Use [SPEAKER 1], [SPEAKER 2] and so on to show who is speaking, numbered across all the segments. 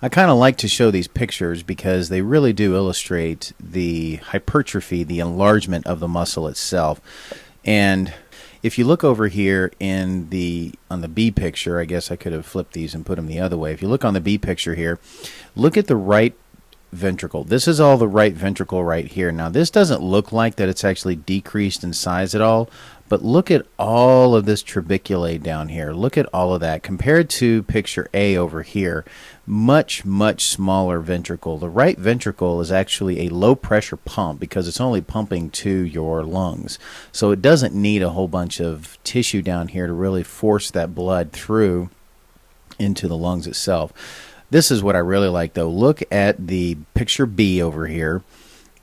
[SPEAKER 1] I kind of like to show these pictures because they really do illustrate the hypertrophy, the enlargement of the muscle itself. And if you look over here on the B picture, I guess I could have flipped these and put them the other way. If you look on the B picture here, look at the right ventricle. This is all the right ventricle right here. Now this doesn't look like that it's actually decreased in size at all, but look at all of this trabeculae down here. Look at all of that compared to picture A over here. Much smaller ventricle. The right ventricle is actually a low pressure pump because it's only pumping to your lungs. So it doesn't need a whole bunch of tissue down here to really force that blood through into the lungs itself. This is what I really like though. Look at the picture B over here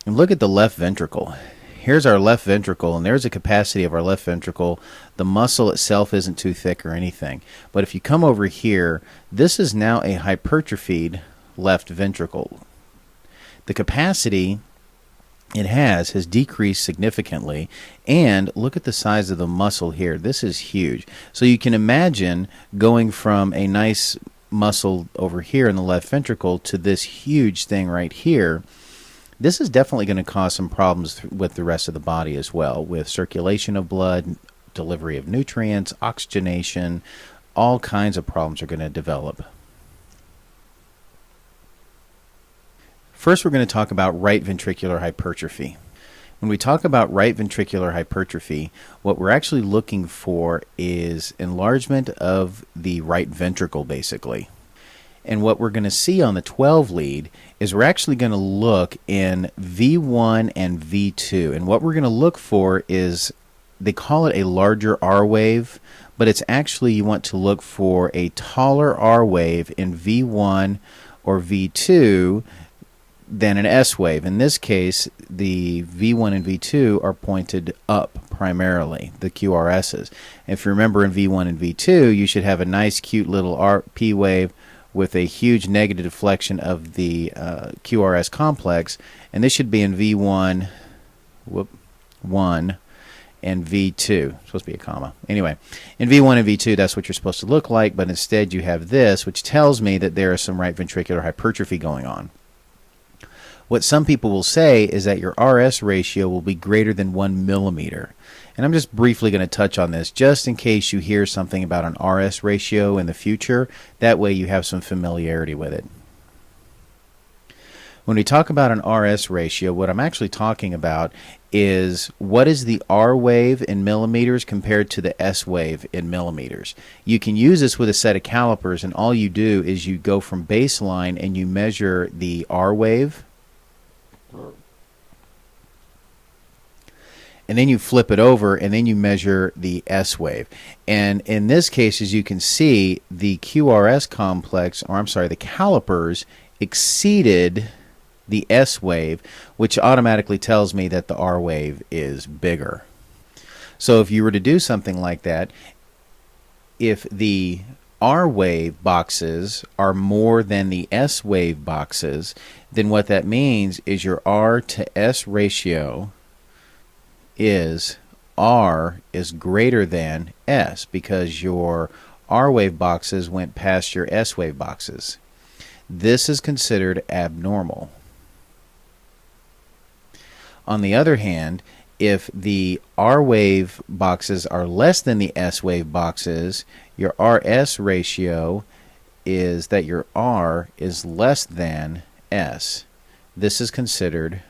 [SPEAKER 1] and look at the left ventricle. Here's our left ventricle, and there's the capacity of our left ventricle. The muscle itself isn't too thick or anything. But if you come over here, this is now a hypertrophied left ventricle. The capacity it has decreased significantly, and look at the size of the muscle here. This is huge. So you can imagine going from a nice muscle over here in the left ventricle to this huge thing right here. This is definitely going to cause some problems with the rest of the body as well, with circulation of blood, delivery of nutrients, oxygenation. All kinds of problems are going to develop. First, we're going to talk about right ventricular hypertrophy. When we talk about right ventricular hypertrophy, what we're actually looking for is enlargement of the right ventricle, basically. And what we're going to see on the 12 lead is we're actually going to look in V1 and V2. And what we're going to look for is, they call it a larger R wave, but it's actually you want to look for a taller R wave in V1 or V2 than an S wave. In this case, the V1 and V2 are pointed up primarily, the QRSs. If you remember in V1 and V2, you should have a nice cute little P wave with a huge negative deflection of the QRS complex, and this should be in V1, 1, and V2. It's supposed to be a comma. Anyway, in V1 and V2, that's what you're supposed to look like, but instead you have this, which tells me that there is some right ventricular hypertrophy going on. What some people will say is that your RS ratio will be greater than 1 millimeter. And I'm just briefly going to touch on this just in case you hear something about an RS ratio in the future. That way you have some familiarity with it. When we talk about an RS ratio, what I'm actually talking about is what is the R wave in millimeters compared to the S wave in millimeters. You can use this with a set of calipers, and all you do is you go from baseline and you measure the R wave, and then you flip it over and then you measure the S wave. And in this case, as you can see, the QRS complex, or I'm sorry, the calipers exceeded the S wave, which automatically tells me that the R wave is bigger. So if you were to do something like that, if the R wave boxes are more than the S wave boxes, then what that means is your R to S ratio is R is greater than S, because your R wave boxes went past your S wave boxes. This is considered abnormal. On the other hand, if the R wave boxes are less than the S wave boxes, your RS ratio is that your R is less than S. This is considered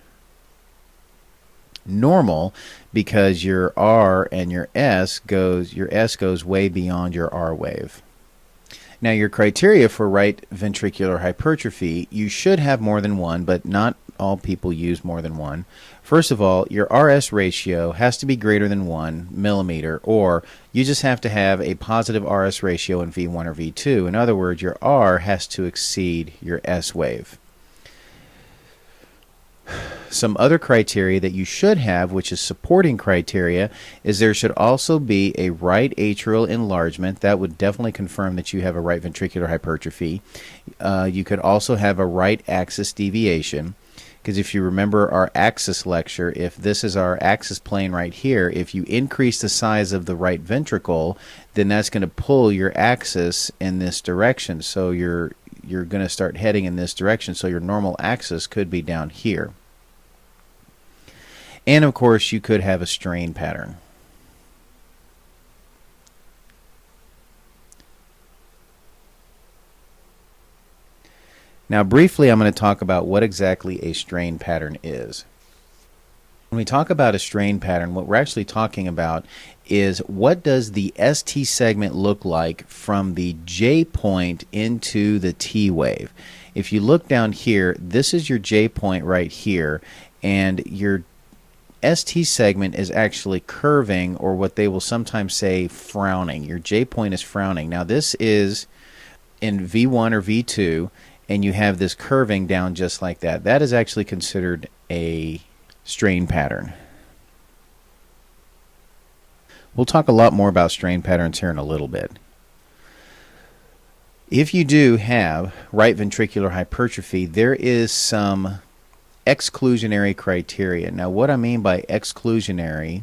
[SPEAKER 1] normal because your R and your S goes way beyond your R wave. Now, your criteria for right ventricular hypertrophy, you should have more than one, but not all people use more than one. First of all, your RS ratio has to be greater than 1 millimeter, or you just have to have a positive RS ratio in V1 or V2. In other words, your R has to exceed your S wave. Some other criteria that you should have, which is supporting criteria, is there should also be a right atrial enlargement. That would definitely confirm that you have a right ventricular hypertrophy. You could also have a right axis deviation, because if you remember our axis lecture, if this is our axis plane right here, if you increase the size of the right ventricle, then that's going to pull your axis in this direction. So you're going to start heading in this direction, so your normal axis could be down here. And of course you could have a strain pattern. Now briefly I'm going to talk about what exactly a strain pattern is. When we talk about a strain pattern, what we're actually talking about is what does the ST segment look like from the J point into the T wave. If you look down here, this is your J point right here, and your ST segment is actually curving, or what they will sometimes say frowning. Your J point is frowning. Now this is in V1 or V2, and you have this curving down just like that. That is actually considered a strain pattern. We'll talk a lot more about strain patterns here in a little bit. If you do have right ventricular hypertrophy, there is some exclusionary criteria. Now what I mean by exclusionary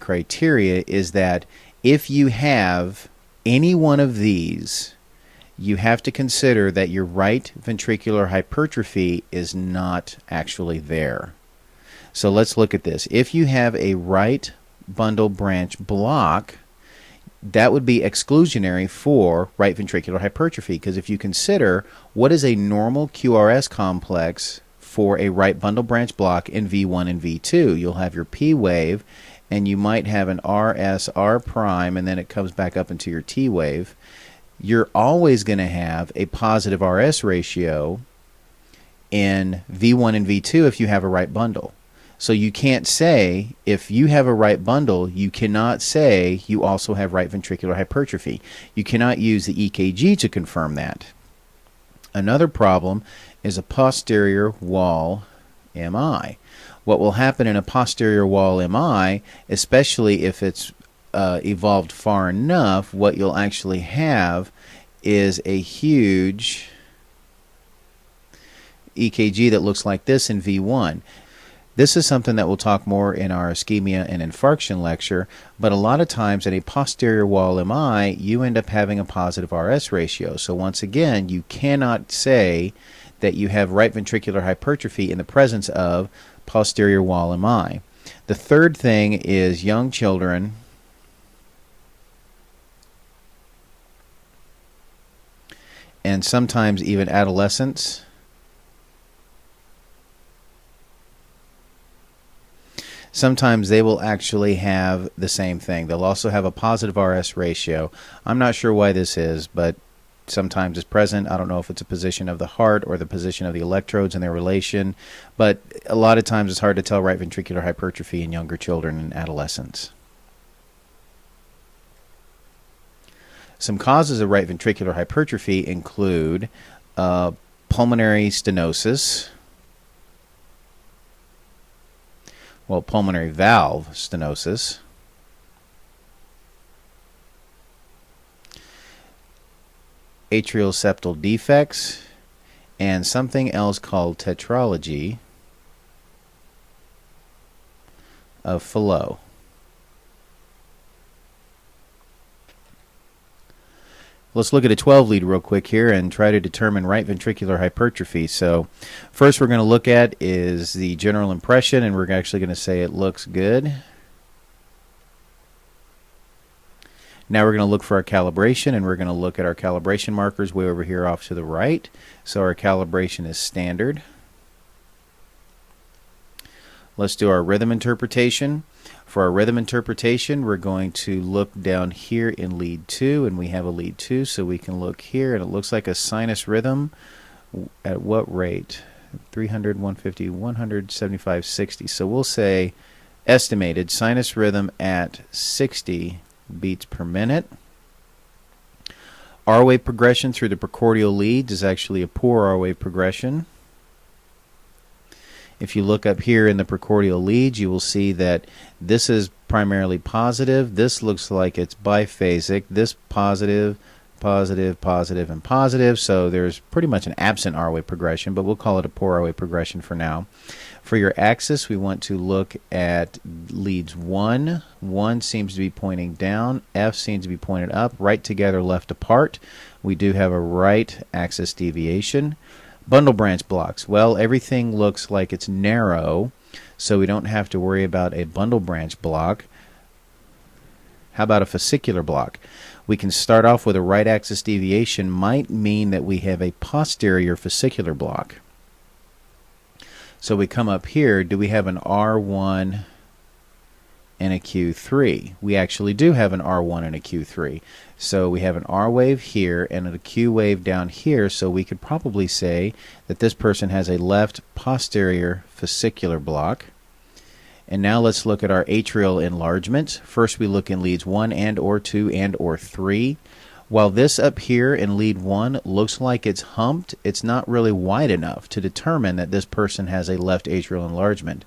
[SPEAKER 1] criteria is that if you have any one of these, you have to consider that your right ventricular hypertrophy is not actually there. So let's look at this. If you have a right bundle branch block, that would be exclusionary for right ventricular hypertrophy, because if you consider what is a normal QRS complex for a right bundle branch block in V1 and V2, you'll have your P wave, and you might have an RS, R prime, and then it comes back up into your T wave. You're always going to have a positive RS ratio in V1 and V2 if you have a right bundle. So you can't say, if you have a right bundle, you cannot say you also have right ventricular hypertrophy. You cannot use the EKG to confirm that. Another problem is a posterior wall MI. What will happen in a posterior wall MI, especially if it's evolved far enough, what you'll actually have is a huge EKG that looks like this in V1. This is something that we'll talk more in our ischemia and infarction lecture, but a lot of times in a posterior wall MI, you end up having a positive RS ratio. So once again, you cannot say that you have right ventricular hypertrophy in the presence of posterior wall MI. The third thing is young children and sometimes even adolescents. Sometimes they will actually have the same thing. They'll also have a positive RS ratio. I'm not sure why this is, but sometimes it's present. I don't know if it's a position of the heart or the position of the electrodes and their relation, but a lot of times it's hard to tell right ventricular hypertrophy in younger children and adolescents. Some causes of right ventricular hypertrophy include pulmonary stenosis, pulmonary valve stenosis, atrial septal defects, and something else called tetralogy of Fallot. Let's look at a 12 lead real quick here and try to determine right ventricular hypertrophy. So first we're going to look at is the general impression, and we're actually going to say it looks good. Now we're going to look for our calibration, and we're going to look at our calibration markers way over here off to the right. So our calibration is standard. Let's do our rhythm interpretation. For our rhythm interpretation, we're going to look down here in lead 2, and we have a lead 2, so we can look here, and it looks like a sinus rhythm. At what rate? 300, 150, 175, 60. So we'll say estimated sinus rhythm at 60 beats per minute. R wave progression through the precordial leads is actually a poor R wave progression. If you look up here in the precordial leads, you will see that this is primarily positive. This looks like it's biphasic. This positive, positive, positive, and positive. So there's pretty much an absent R-wave progression, but we'll call it a poor R-wave progression for now. For your axis, we want to look at leads 1. 1 seems to be pointing down. F seems to be pointed up. Right together, left apart. We do have a right axis deviation. Bundle branch blocks. Well, everything looks like it's narrow, so we don't have to worry about a bundle branch block. How about a fascicular block? We can start off with a right axis deviation, might mean that we have a posterior fascicular block. So we come up here, do we have an R1 and a Q3? We actually do have an R1 and a Q3. So we have an R wave here and a Q wave down here, so we could probably say that this person has a left posterior fascicular block. And now let's look at our atrial enlargement. First we look in leads 1 and or 2 and or 3. While this up here in lead 1 looks like it's humped, it's not really wide enough to determine that this person has a left atrial enlargement.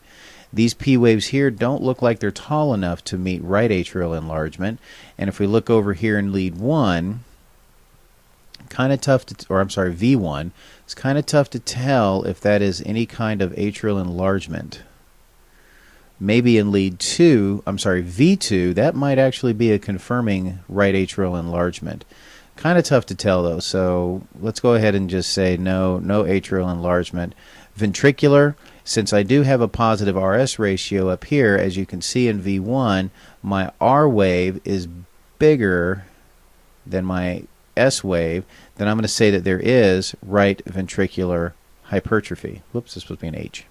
[SPEAKER 1] These P waves here don't look like they're tall enough to meet right atrial enlargement. And if we look over here in lead 1, kind of tough to, or I'm sorry, V1, it's kind of tough to tell if that is any kind of atrial enlargement. Maybe in lead 2, I'm sorry, V2, that might actually be a confirming right atrial enlargement. Kind of tough to tell though, so let's go ahead and just say no atrial enlargement. Ventricular, since I do have a positive RS ratio up here, as you can see in V1, my R wave is bigger than my S wave, then I'm going to say that there is right ventricular hypertrophy. Whoops, this was being H.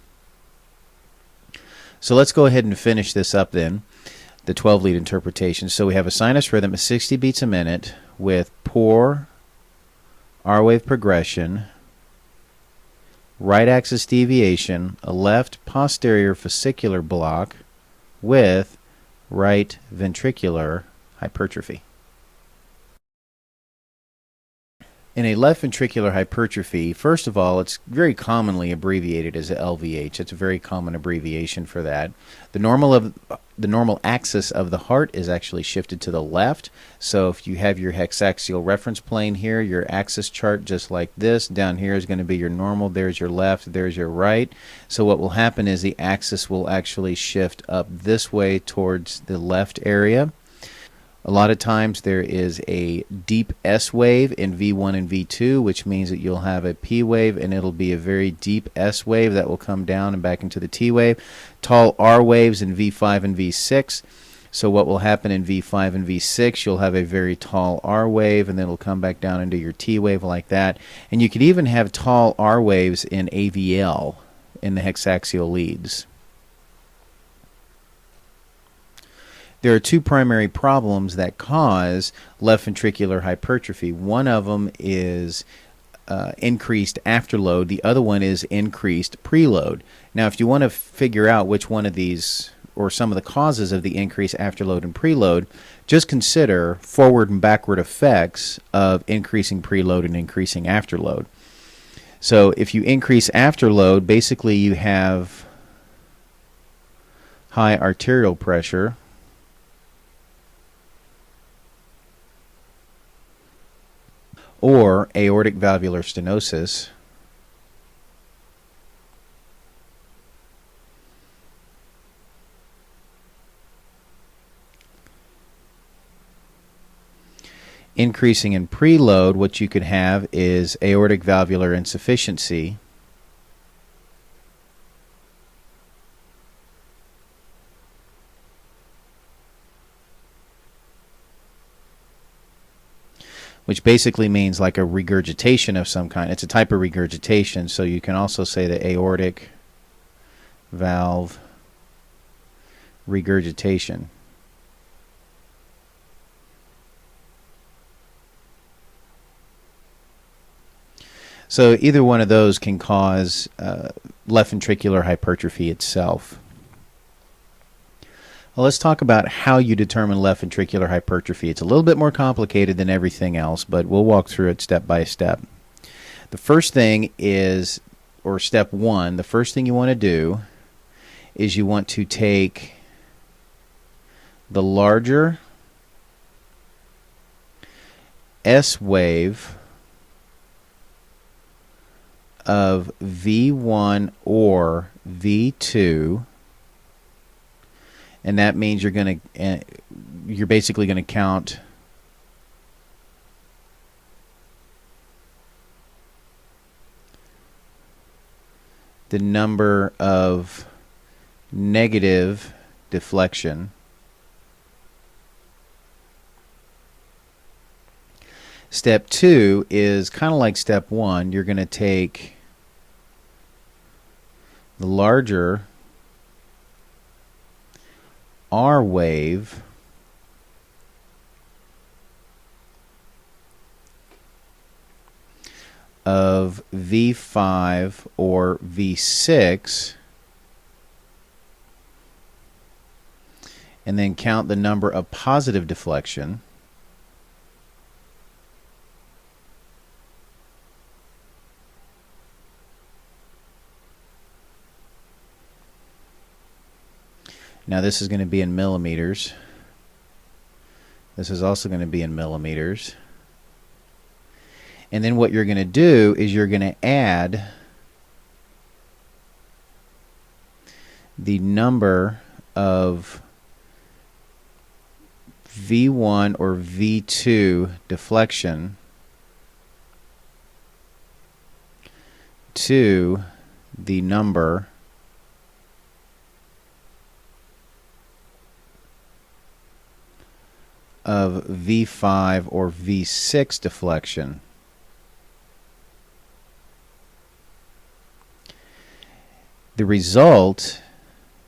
[SPEAKER 1] So let's go ahead and finish this up then, the 12-lead interpretation. So we have a sinus rhythm at 60 beats a minute with poor R-wave progression, right axis deviation, a left posterior fascicular block with right ventricular hypertrophy. In a left ventricular hypertrophy, first of all, it's very commonly abbreviated as a LVH. It's a very common abbreviation for that. The normal axis of the heart is actually shifted to the left. So if you have your hexaxial reference plane here, your axis chart just like this, down here is going to be your normal. There's your left, there's your right. So what will happen is the axis will actually shift up this way towards the left area. A lot of times there is a deep S wave in V1 and V2, which means that you'll have a P wave and it'll be a very deep S wave that will come down and back into the T wave. Tall R waves in V5 and V6. So what will happen in V5 and V6, you'll have a very tall R wave and then it'll come back down into your T wave like that. And you could even have tall R waves in AVL in the hexaxial leads. There are two primary problems that cause left ventricular hypertrophy. One of them is increased afterload. The other one is increased preload. Now, if you want to figure out which one of these or some of the causes of the increased afterload and preload, just consider forward and backward effects of increasing preload and increasing afterload. So if you increase afterload, basically you have high arterial pressure, or aortic valvular stenosis, increasing in preload. What you could have is aortic valvular insufficiency, which basically means like a regurgitation of some kind. It's a type of regurgitation, so you can also say the aortic valve regurgitation. So either one of those can cause left ventricular hypertrophy itself. Well, let's talk about how you determine left ventricular hypertrophy. It's a little bit more complicated than everything else, but we'll walk through it step by step. The first thing is, or step one, the first thing you want to do is you want to take the larger S wave of V1 or V2, and that means you're basically going to count the number of negative deflection. Step 2 is kind of like step 1. You're going to take the larger R wave of V5 or V6 and then count the number of positive deflection. Now this is going to be in millimeters. This is also going to be in millimeters. And then what you're going to do is you're going to add the number of V1 or V2 deflection to the number of V5 or V6 deflection. The result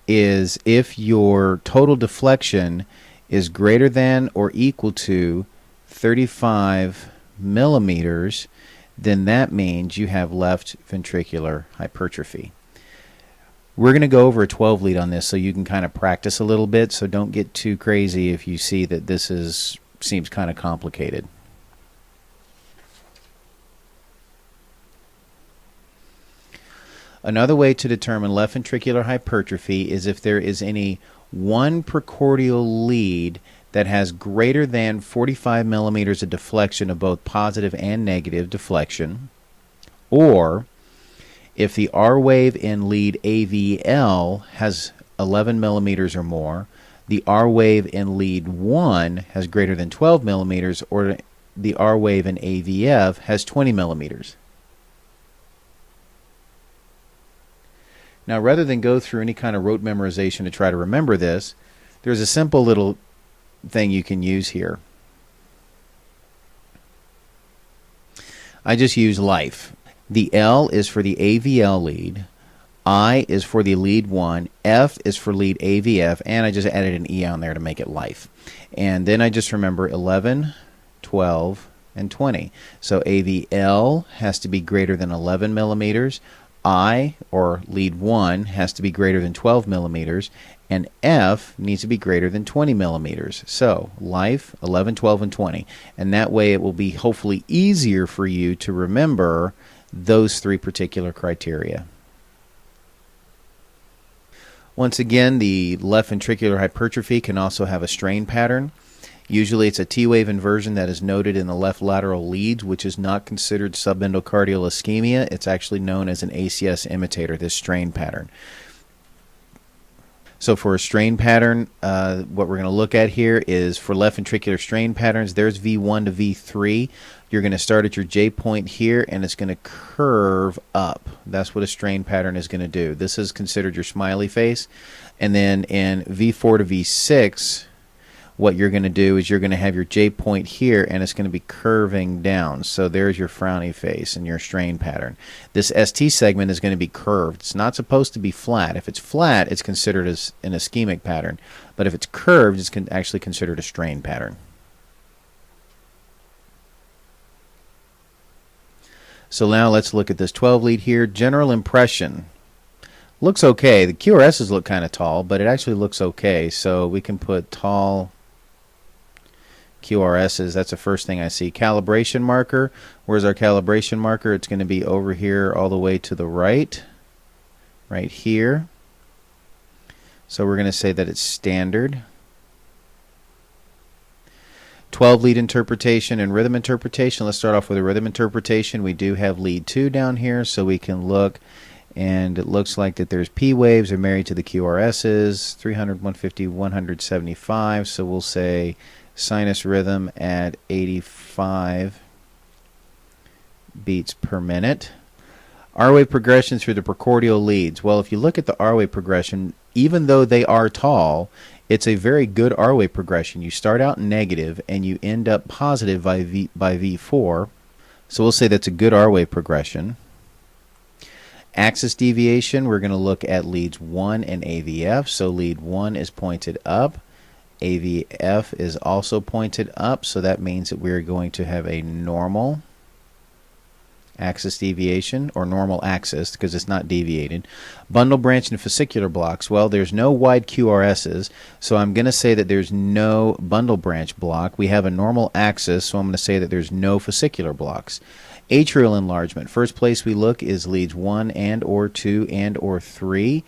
[SPEAKER 1] is if your total deflection is greater than or equal to 35 millimeters, then that means you have left ventricular hypertrophy. We're going to go over a 12 lead on this so you can kind of practice a little bit, so don't get too crazy if you see that this seems kind of complicated. Another way to determine left ventricular hypertrophy is if there is any one precordial lead that has greater than 45 millimeters of deflection of both positive and negative deflection, or if the R wave in lead AVL has 11 millimeters or more, the R wave in lead 1 has greater than 12 millimeters, or the R wave in AVF has 20 millimeters. Now, rather than go through any kind of rote memorization to try to remember this, there's a simple little thing you can use here. I just use life. The L is for the AVL lead, I is for the lead 1, F is for lead AVF, and I just added an E on there to make it life. And then I just remember 11, 12, and 20. So AVL has to be greater than 11 millimeters, I, or lead 1, has to be greater than 12 millimeters, and F needs to be greater than 20 millimeters. So life, 11, 12, and 20. And that way it will be hopefully easier for you to remember those three particular criteria. Once again, the left ventricular hypertrophy can also have a strain pattern. Usually it's a T-wave inversion that is noted in the left lateral leads, which is not considered subendocardial ischemia. It's actually known as an ACS imitator, this strain pattern. So for a strain pattern, what we're going to look at here is for left ventricular strain patterns, there's V1 to V3. You're going to start at your J point here, and it's going to curve up. That's what a strain pattern is going to do. This is considered your smiley face. And then in V4 to V6, what you're going to do is you're going to have your J point here, and it's going to be curving down. So there's your frowny face and your strain pattern. This ST segment is going to be curved. It's not supposed to be flat. If it's flat, it's considered as an ischemic pattern. But if it's curved, it's actually considered a strain pattern. So now let's look at this 12 lead here. General impression. Looks okay. The QRSs look kind of tall, but it actually looks okay. So we can put tall QRSs. That's the first thing I see. Calibration marker. Where's our calibration marker? It's going to be over here all the way to the right. Right here. So we're going to say that it's standard. 12 lead interpretation and rhythm interpretation. Let's start off with a rhythm interpretation. We do have lead 2 down here, so we can look, and it looks like that there's P waves are married to the QRSs, 300, 150, 175. So we'll say sinus rhythm at 85 beats per minute. R-wave progression through the precordial leads. Well, if you look at the R-wave progression, even though they are tall, it's a very good R-wave progression. You start out negative and you end up positive by V4. So we'll say that's a good R-wave progression. Axis deviation, we're going to look at leads 1 and AVF. So lead 1 is pointed up. AVF is also pointed up. So that means that we're going to have a normal axis deviation, or normal axis, because it's not deviated. Bundle branch and fascicular blocks. Well, there's no wide QRSs, so I'm going to say that there's no bundle branch block. We have a normal axis, so I'm going to say that there's no fascicular blocks. Atrial enlargement. First place we look is leads 1 and or 2 and or 3.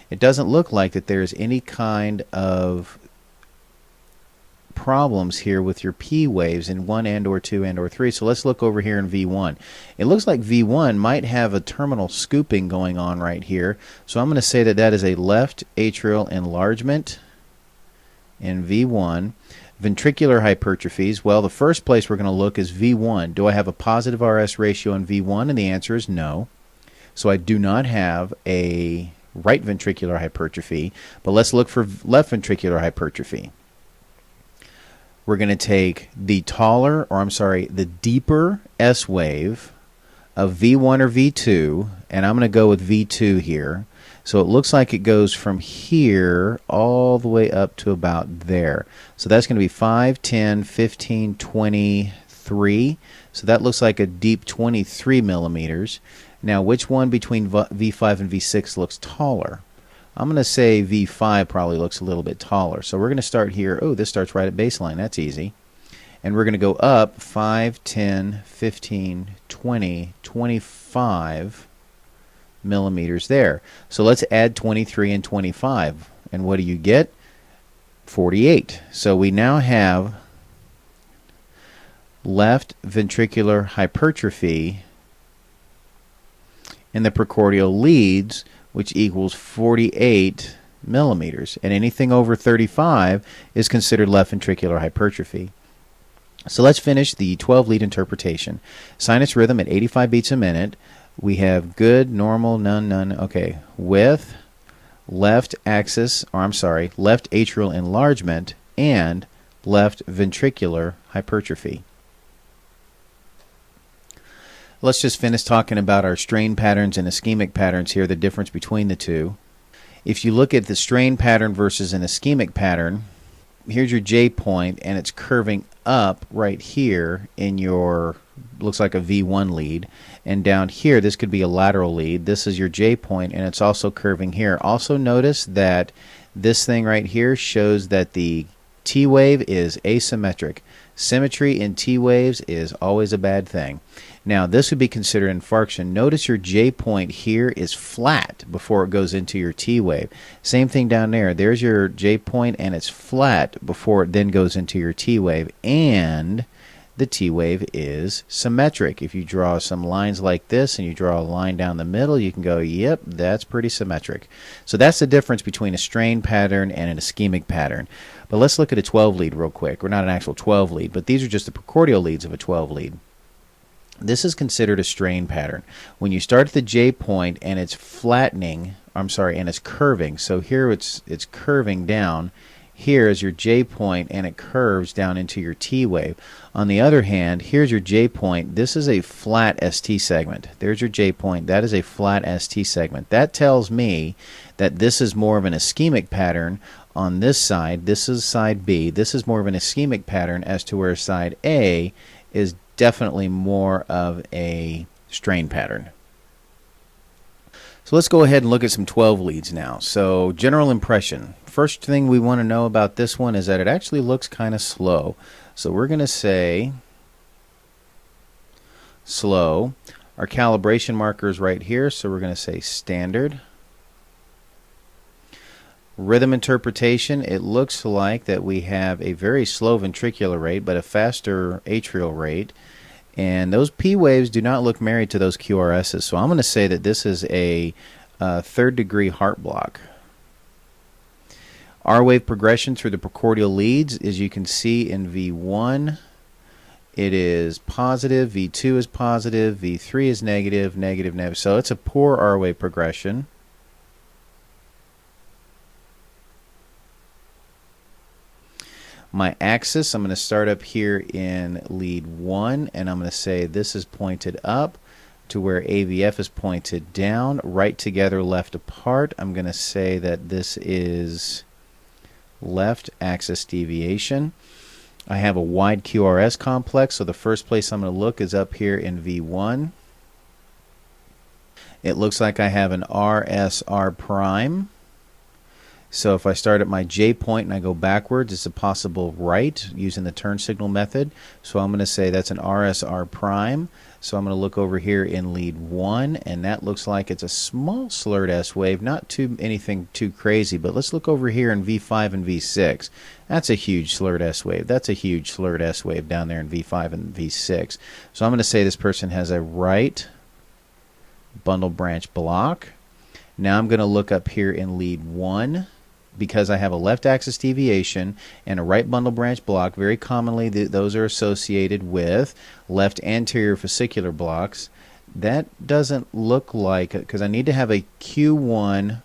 [SPEAKER 1] It doesn't look like that there's any kind of problems here with your P waves in 1 and or 2 and or 3. So let's look over here in V1. It looks like V1 might have a terminal scooping going on right here. So I'm going to say that that is a left atrial enlargement in V1. Ventricular hypertrophies. Well, the first place we're going to look is V1. Do I have a positive RS ratio in V1? And the answer is no. So I do not have a right ventricular hypertrophy. But let's look for left ventricular hypertrophy. We're going to take the the deeper S wave of V1 or V2, and I'm going to go with V2 here. So it looks like it goes from here all the way up to about there. So that's going to be 5, 10, 15, 23. So that looks like a deep 23 millimeters. Now, which one between V5 and V6 looks taller? I'm going to say V5 probably looks a little bit taller. So we're going to start here. Oh, this starts right at baseline. That's easy. And we're going to go up 5, 10, 15, 20, 25 millimeters there. So let's add 23 and 25. And what do you get? 48. So we now have left ventricular hypertrophy in the precordial leads, which equals 48 millimeters. And anything over 35 is considered left ventricular hypertrophy. So let's finish the 12 lead interpretation. Sinus rhythm at 85 beats a minute. We have good, normal, none, none. Okay, with left axis, left atrial enlargement and left ventricular hypertrophy. Let's just finish talking about our strain patterns and ischemic patterns here, the difference between the two. If you look at the strain pattern versus an ischemic pattern, here's your J point, and it's curving up right here in your, looks like a V1 lead. And down here, this could be a lateral lead. This is your J point, and it's also curving here. Also notice that this thing right here shows that the T wave is asymmetric. Symmetry in T waves is always a bad thing. Now, this would be considered infarction. Notice your J point here is flat before it goes into your T wave. Same thing down there. There's your J point, and it's flat before it then goes into your T wave. And the T wave is symmetric. If you draw some lines like this and you draw a line down the middle, you can go, yep, that's pretty symmetric. So that's the difference between a strain pattern and an ischemic pattern. But let's look at a 12 lead real quick. We're not an actual 12 lead, but these are just the precordial leads of a 12 lead. This is considered a strain pattern. When you start at the J point and it's flattening, and it's curving. So here it's curving down. Here is your J point, and it curves down into your T wave. On the other hand, here's your J point. This is a flat ST segment. There's your J point. That is a flat ST segment. That tells me that this is more of an ischemic pattern on this side. This is side B. This is more of an ischemic pattern as to where side A is definitely more of a strain pattern. So let's go ahead and look at some 12 leads now. So general impression. First thing we want to know about this one is that it actually looks kind of slow. So we're going to say slow. Our calibration marker is right here, so we're going to say standard. Rhythm interpretation, it looks like that we have a very slow ventricular rate but a faster atrial rate. And those P waves do not look married to those QRSs. So I'm going to say that this is a third-degree heart block. R wave progression through the precordial leads, as you can see in V1, it is positive, V2 is positive, V3 is negative, negative, negative. So it's a poor R wave progression. My axis, I'm going to start up here in lead 1, and I'm going to say this is pointed up to where AVF is pointed down, right together, left apart. I'm going to say that this is left axis deviation. I have a wide QRS complex, so the first place I'm going to look is up here in V1. It looks like I have an RSR prime. So if I start at my J point and I go backwards, it's a possible right using the turn signal method. So I'm going to say that's an RSR prime. So I'm going to look over here in lead 1, and that looks like it's a small slurred S wave, not anything too crazy, but let's look over here in V5 and V6. That's a huge slurred S wave. That's a huge slurred S wave down there in V5 and V6. So I'm going to say this person has a right bundle branch block. Now I'm going to look up here in lead 1. Because I have a left axis deviation and a right bundle branch block, very commonly those are associated with left anterior fascicular blocks. That doesn't look like, because I need to have a Q1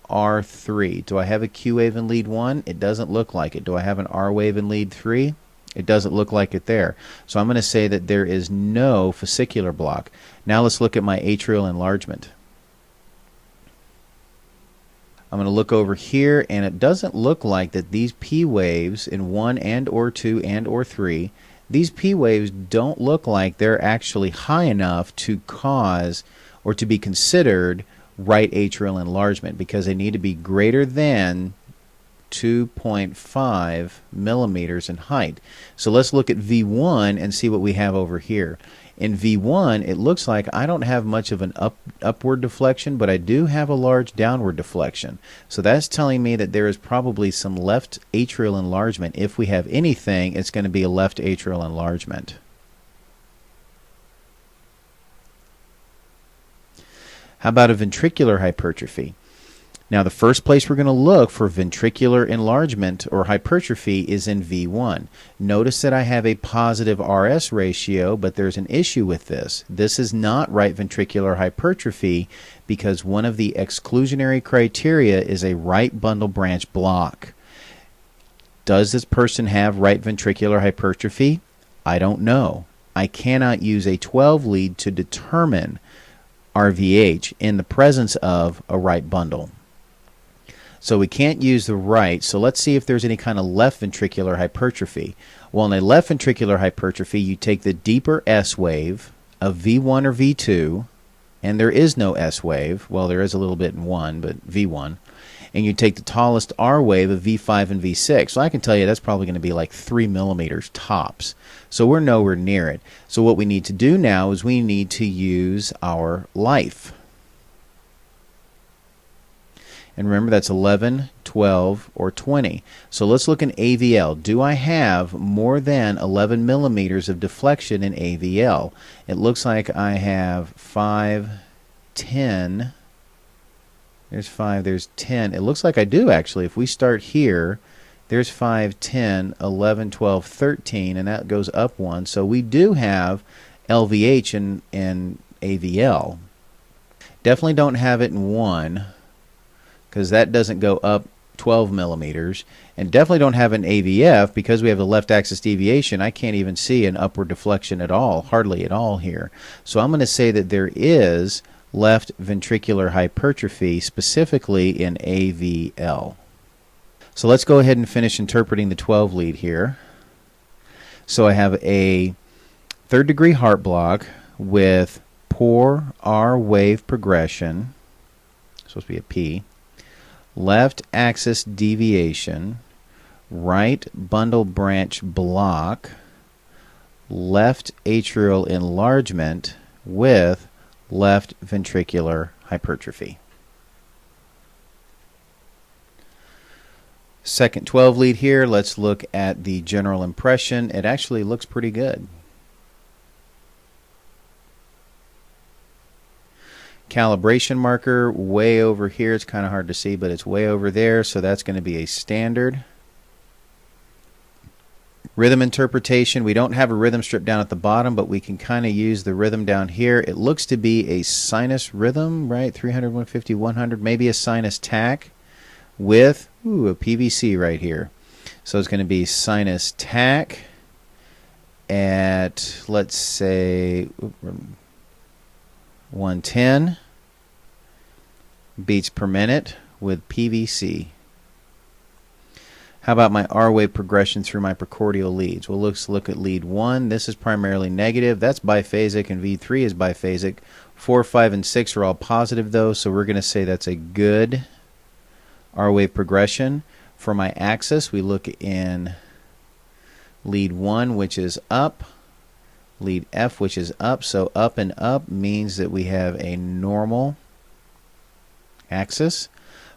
[SPEAKER 1] R3. Do I have a Q wave in lead 1? It doesn't look like it. Do I have an R wave in lead 3? It doesn't look like it there. So I'm going to say that there is no fascicular block. Now let's look at my atrial enlargement. I'm going to look over here, and it doesn't look like that these P waves in 1 and or 2 and or 3, these P waves don't look like they're actually high enough to cause or to be considered right atrial enlargement, because they need to be greater than 2.5 millimeters in height. So let's look at V1 and see what we have over here. In V1, it looks like I don't have much of an upward deflection, but I do have a large downward deflection. So that's telling me that there is probably some left atrial enlargement. If we have anything, it's going to be a left atrial enlargement. How about a ventricular hypertrophy? Now, the first place we're going to look for ventricular enlargement or hypertrophy is in V1. Notice that I have a positive RS ratio, but there's an issue with this. This is not right ventricular hypertrophy because one of the exclusionary criteria is a right bundle branch block. Does this person have right ventricular hypertrophy? I don't know. I cannot use a 12 lead to determine RVH in the presence of a right bundle. So we can't use the right, so let's see if there's any kind of left ventricular hypertrophy. Well, in a left ventricular hypertrophy, you take the deeper S wave of V1 or V2, and there is no S wave. Well, there is a little bit in 1, but V1. And you take the tallest R wave of V5 and V6. So I can tell you that's probably going to be like 3 millimeters tops. So we're nowhere near it. So what we need to do now is we need to use our life. And remember, that's 11, 12, or 20. So let's look in AVL. Do I have more than 11 millimeters of deflection in AVL? It looks like I have 5, 10. There's 5, there's 10. It looks like I do, actually. If we start here, there's 5, 10, 11, 12, 13, and that goes up 1. So we do have LVH in AVL. Definitely don't have it in 1. Because that doesn't go up 12 millimeters, and definitely don't have an AVF because we have the left axis deviation. I can't even see an upward deflection at all, hardly at all here. So I'm going to say that there is left ventricular hypertrophy, specifically in AVL. So let's go ahead and finish interpreting the 12 lead here. So I have a third degree heart block with poor R wave progression, supposed to be a P, left axis deviation, right bundle branch block, left atrial enlargement with left ventricular hypertrophy. Second 12 lead here, let's look at the general impression. It actually looks pretty good. Calibration marker way over here. It's kind of hard to see, but it's way over there, so that's going to be a standard. Rhythm interpretation, we don't have a rhythm strip down at the bottom, but we can kind of use the rhythm down here. It looks to be a sinus rhythm, right? 300, 150, 100, maybe a sinus tach with a PVC right here. So it's going to be sinus tach at, let's say, 110 beats per minute with PVC. How about my R wave progression through my precordial leads? Well, let's look at lead 1. This is primarily negative. That's biphasic, and V3 is biphasic. 4, 5, and 6 are all positive, though, so we're going to say that's a good R wave progression. For my axis, we look in lead 1, which is up, lead F, which is up. So up and up means that we have a normal axis.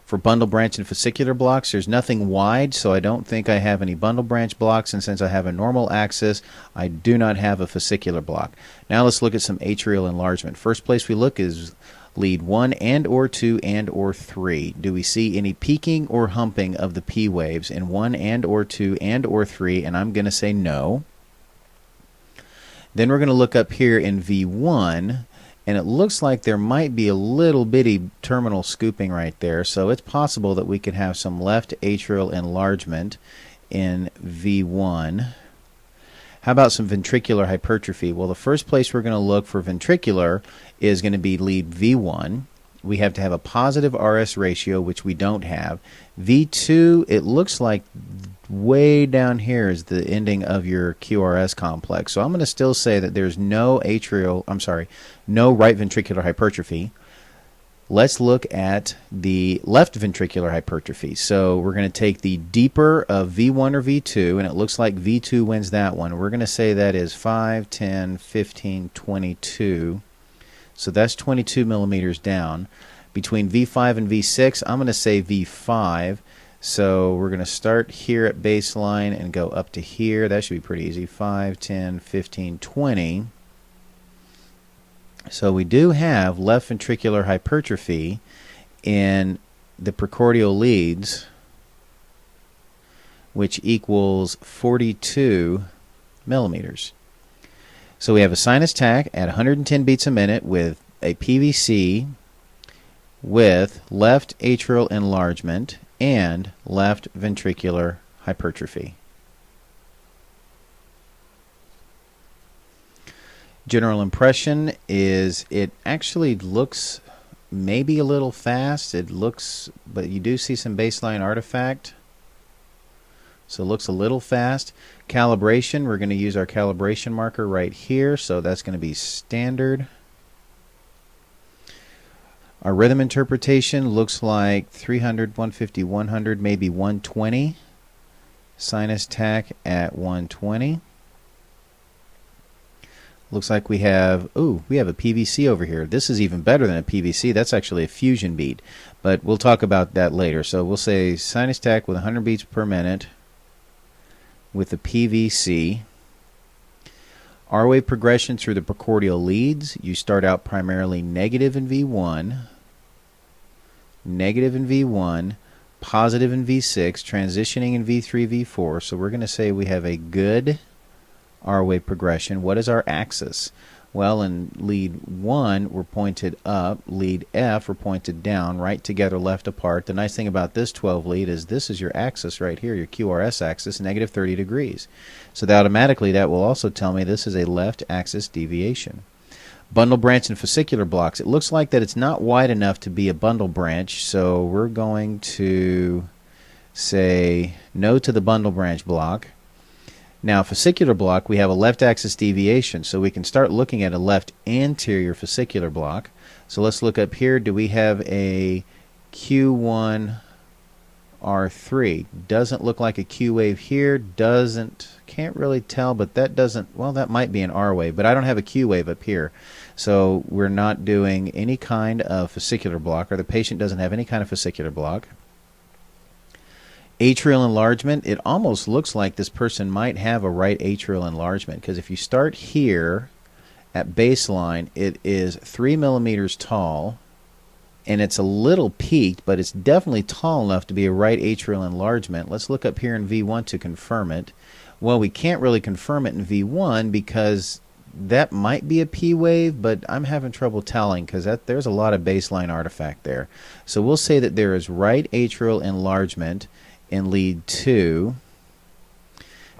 [SPEAKER 1] For bundle branch and fascicular blocks, there's nothing wide, so I don't think I have any bundle branch blocks, and since I have a normal axis, I do not have a fascicular block. Now let's look at some atrial enlargement. First place we look is lead 1 and or 2 and or 3. Do we see any peaking or humping of the P waves in 1 and or 2 and or 3? And I'm going to say no. Then we're going to look up here in V1, and it looks like there might be a little bitty terminal scooping right there, so it's possible that we could have some left atrial enlargement in V1. How about some ventricular hypertrophy? Well, the first place we're going to look for ventricular is going to be lead V1. We have to have a positive RS ratio, which we don't have. V2, it looks like way down here is the ending of your QRS complex. So I'm going to still say that there's no right ventricular hypertrophy. Let's look at the left ventricular hypertrophy. So we're going to take the deeper of V1 or V2, and it looks like V2 wins that one. We're going to say that is 5, 10, 15, 22. So that's 22 millimeters down. Between V5 and V6, I'm going to say V5. So we're going to start here at baseline and go up to here. That should be pretty easy. 5, 10, 15, 20. So we do have left ventricular hypertrophy in the precordial leads, which equals 42 millimeters. So we have a sinus tach at 110 beats a minute with a PVC with left atrial enlargement and left ventricular hypertrophy. General impression is it actually looks maybe a little fast. It looks, but you do see some baseline artifact. So it looks a little fast. Calibration, we're going to use our calibration marker right here. So that's going to be standard. Our rhythm interpretation looks like 300, 150, 100, maybe 120. Sinus tach at 120. Looks like we have a PVC over here. This is even better than a PVC. That's actually a fusion beat, but we'll talk about that later. So we'll say sinus tach with 100 beats per minute with the PVC. R wave progression through the precordial leads. You start out primarily negative in V1, positive in V6, transitioning in V3, V4. So we're going to say we have a good R wave progression. What is our axis? Well, in lead 1, we're pointed up. Lead F, we're pointed down, right together, left apart. The nice thing about this 12 lead is this is your axis right here, your QRS axis, negative 30 degrees. So that automatically that will also tell me this is a left axis deviation. Bundle branch and fascicular blocks. It looks like that it's not wide enough to be a bundle branch, so we're going to say no to the bundle branch block. Now, fascicular block, we have a left axis deviation, so we can start looking at a left anterior fascicular block. So let's look up here. Do we have a Q1 R3? Doesn't look like a Q wave here. Can't really tell, but that doesn't, well, that might be an R wave, but I don't have a Q wave up here. So we're not doing any kind of fascicular block, or the patient doesn't have any kind of fascicular block. Atrial enlargement, it almost looks like this person might have a right atrial enlargement, because if you start here at baseline, it is 3 millimeters tall, and it's a little peaked, but it's definitely tall enough to be a right atrial enlargement. Let's look up here in V1 to confirm it. Well, we can't really confirm it in V1 because that might be a P wave, but I'm having trouble telling because there's a lot of baseline artifact there. So we'll say that there is right atrial enlargement in lead 2.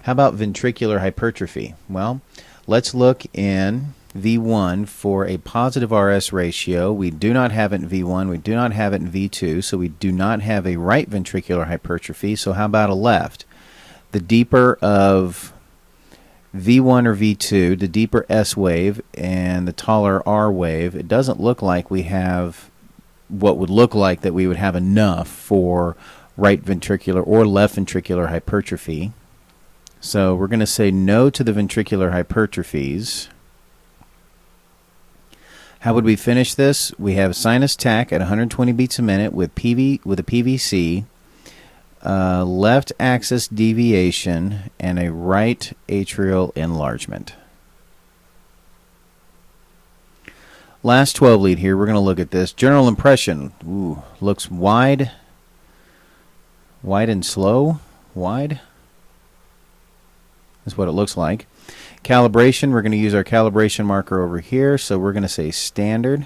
[SPEAKER 1] How about ventricular hypertrophy? Well, let's look in V1 for a positive RS ratio. We do not have it in V1. We do not have it in V2, so we do not have a right ventricular hypertrophy. So how about a left? The deeper of V1 or V2, the deeper S wave and the taller R wave, it doesn't look like we have what would look like that we would have enough for right ventricular or left ventricular hypertrophy. So we're going to say no to the ventricular hypertrophies. How would we finish this? We have sinus tach at 120 beats a minute with a PVC, left axis deviation, and a right atrial enlargement. Last 12 lead here, we're going to look at this. General impression, looks wide and slow. Wide is what it looks like. Calibration, we're going to use our calibration marker over here, so we're going to say standard.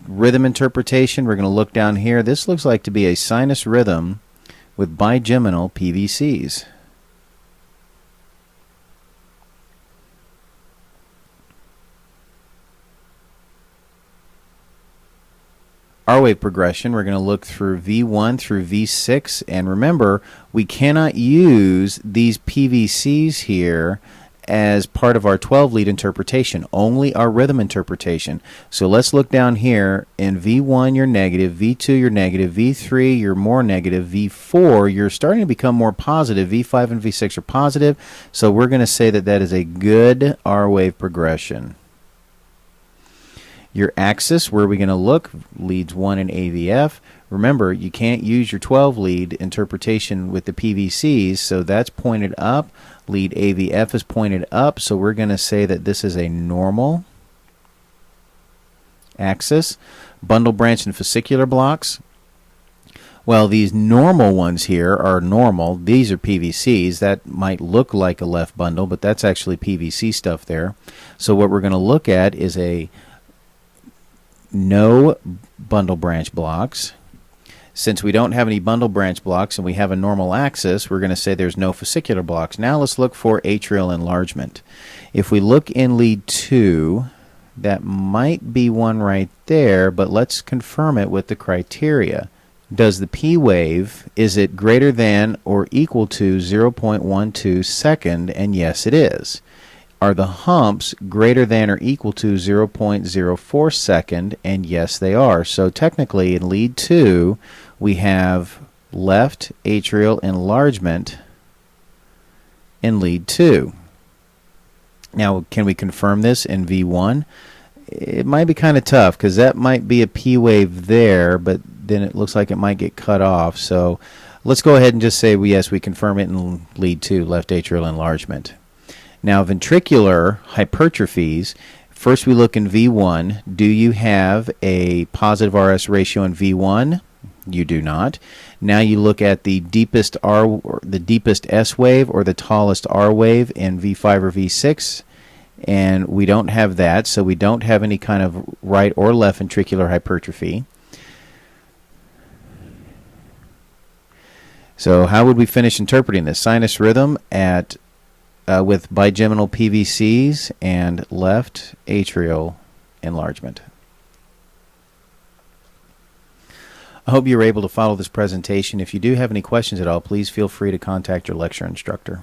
[SPEAKER 1] Rhythm interpretation, we're going to look down here. This looks like to be a sinus rhythm with bigeminal PVCs. R-wave progression, we're going to look through V1 through V6, and remember, we cannot use these PVCs here as part of our 12-lead interpretation, only our rhythm interpretation. So let's look down here. In V1, you're negative, V2, you're negative, V3, you're more negative, V4, you're starting to become more positive, V5 and V6 are positive, so we're going to say that that is a good R-wave progression. Your axis, where are we going to look? Leads 1 and AVF. Remember, you can't use your 12-lead interpretation with the PVCs, so that's pointed up. Lead AVF is pointed up, so we're going to say that this is a normal axis. Bundle branch and fascicular blocks. Well, these normal ones here are normal. These are PVCs. That might look like a left bundle, but that's actually PVC stuff there. So what we're going to look at is a no bundle branch blocks. Since we don't have any bundle branch blocks and we have a normal axis, we're going to say there's no fascicular blocks. Now let's look for atrial enlargement. If we look in lead 2, that might be one right there, but let's confirm it with the criteria. Does the P wave, is it greater than or equal to 0.12 second? And yes, it is. Are the humps greater than or equal to 0.04 second? And yes, they are. So technically, in lead 2, we have left atrial enlargement in lead 2. Now, can we confirm this in V1? It might be kind of tough because that might be a P wave there, but then it looks like it might get cut off. So let's go ahead and just say, yes, we confirm it in lead 2, left atrial enlargement. Now, ventricular hypertrophies, first we look in V1. Do you have a positive RS ratio in V1? You do not. Now you look at the deepest S wave or the tallest R wave in V5 or V6, and we don't have that, so we don't have any kind of right or left ventricular hypertrophy. So how would we finish interpreting this? Sinus rhythm at with bigeminal PVCs and left atrial enlargement. I hope you were able to follow this presentation. If you do have any questions at all, please feel free to contact your lecture instructor.